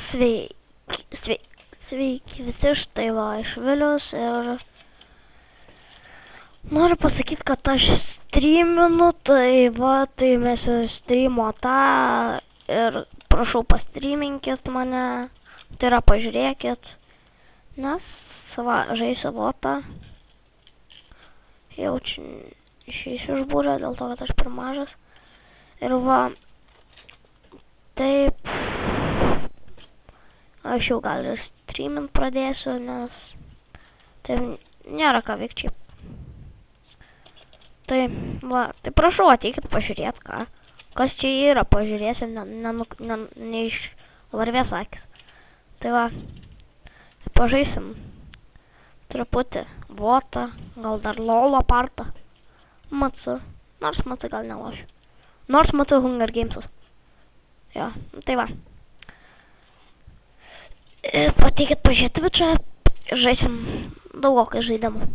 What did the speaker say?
Sveiki visi, štai va, iš Vilius ir noriu pasakyti, kad aš streaminu, tai va, tai mesiu streamo tą ir prašau pastreaminkit mane, tai yra pažiūrėkit, nes va, žaisiu votą, jau čia išeisiu iš būrio dėl to, kad aš per mažas ir va, taip, aš jau gal ir streamint pradėsiu, nes tai nėra ką veikti šiaip. Tai va, tai prašau ateikit pažiūrėt, kas čia yra, pažiūrėsim, ne iš varvės akis. Tai va, pažaisim truputį votą, gal dar lolo partą, MC, nors MC gal nelošiu, nors MC Hunger Games'as. Jo, tai va. Ateikit pažiūrėti Twitch'ą ir žaisim daugokai žaidimų.